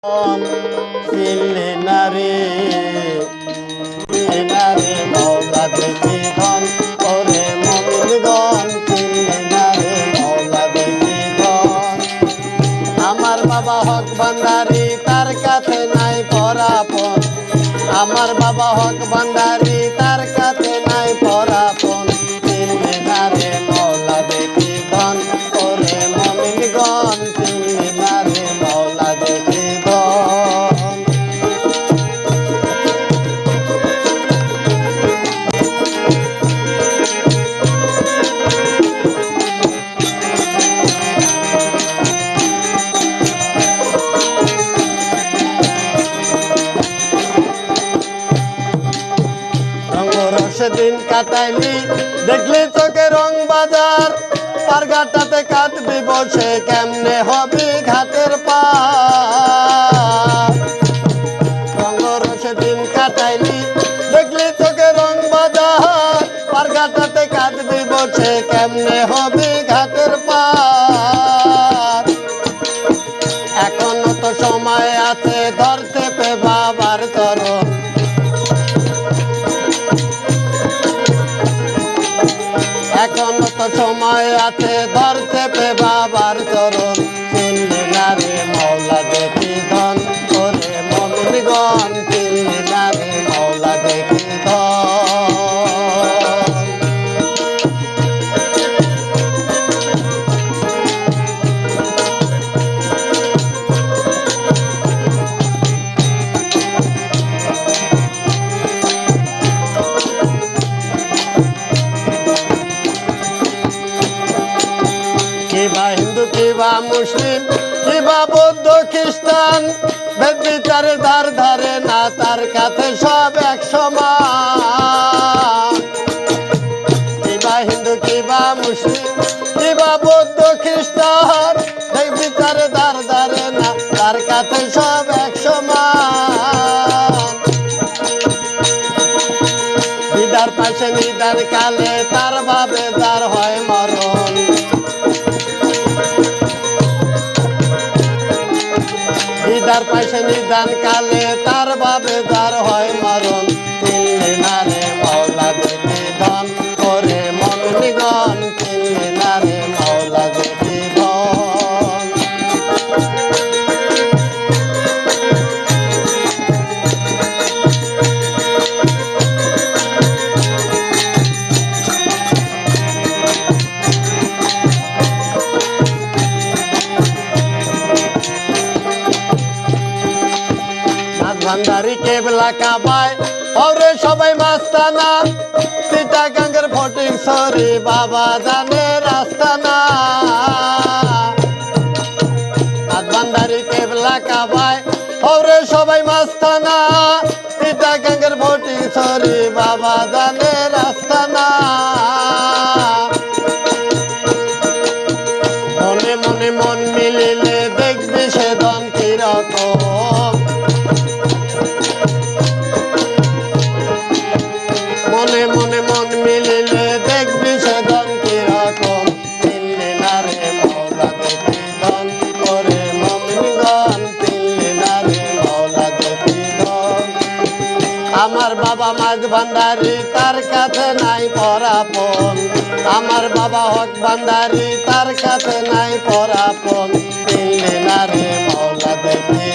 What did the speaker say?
চিনলি নারে মৌলা দেখি ধন ওরে মুমিনগণ চিনলি নারে মৌলা দেখি ধন। আমার বাবা হক ভান্ডারি তার কাছে নাই পরাপন, আমার বাবা হক ভান্ডারি তার কাছে নাই পরাপন। চিনলি নারে মৌলা দেখি ধন ওরে মুমিনগণ চিনলি নারে মৌলা দেখি ধন। সেদিন কাটাইলি দেখলি চোখে রং বাজার, পার ঘাটাতে কাঁদবি বসে কেমনে হবি ঘাটের পার। সেদিন কাটাইলি দেখলি চোখে রং বাজার, পার ঘাটাতে কাঁদবি বসে কেমনে হবি ঘাটের পার। এখনো তো সময় আছে ধরতে পে বাবার চরণ, এখনো তো সময় আছে ধরতে পে বাবার চরণ। চিনলি নারে মৌলা দেখি ধন ওরে মুমিনগণ চিনলি নারে মৌলা দেখি ধন। কিবা হিন্দু কিবা মুসলিম কিবা বৌদ্ধ খ্রিস্টান, ভেদ বিচারে ধার ধারে না তার কাছে সব এক সমান। কিবা হিন্দু কিবা মুসলিম কিবা বৌদ্ধ খ্রিস্টান, ভেদ বিচারে ধার ধারে না তার কাছে সব এক সমান। দিদার পাশে নিদার কালে তার ভাবে যার হয় মরণ, দিদার পাশে নিদান কালে তার ভাবে যার হয় মরণ। চিনলি নারে মৌলা দেখি ধন ওরে মুমিনগণ চিনলি নারে মৌলা দেখি ধন। ভান্ডারি কেবলা কাবায় ওরে সবাই মাস্তানা, চিটাগাঙ্গের ফটিং সরি বাবা জানে রাস্তানা। ভান্ডারি কেবলা কাবায় ওরে সবাই মাস্তানা, চিটাগাঙ্গের ফটিং সরি বাবা জানে রাস্তানা। মনে মনে মন মিলিলে দেখবি সে ধন কিরকম, মনে মনে মন মিলিলে দেখবি সে ধন কিরকম। চিনলি নারে মৌলা দেখি ধন ওরে মুমিনগণ চিনলি নারে মৌলা দেখি ধন। আমার বাবা মাঝ ভান্ডারি তার কাছে নাই পরাপন, আমার বাবা হক ভান্ডারি তার কাছে নাই পরাপন। চিনলি নারে মৌলা দেখি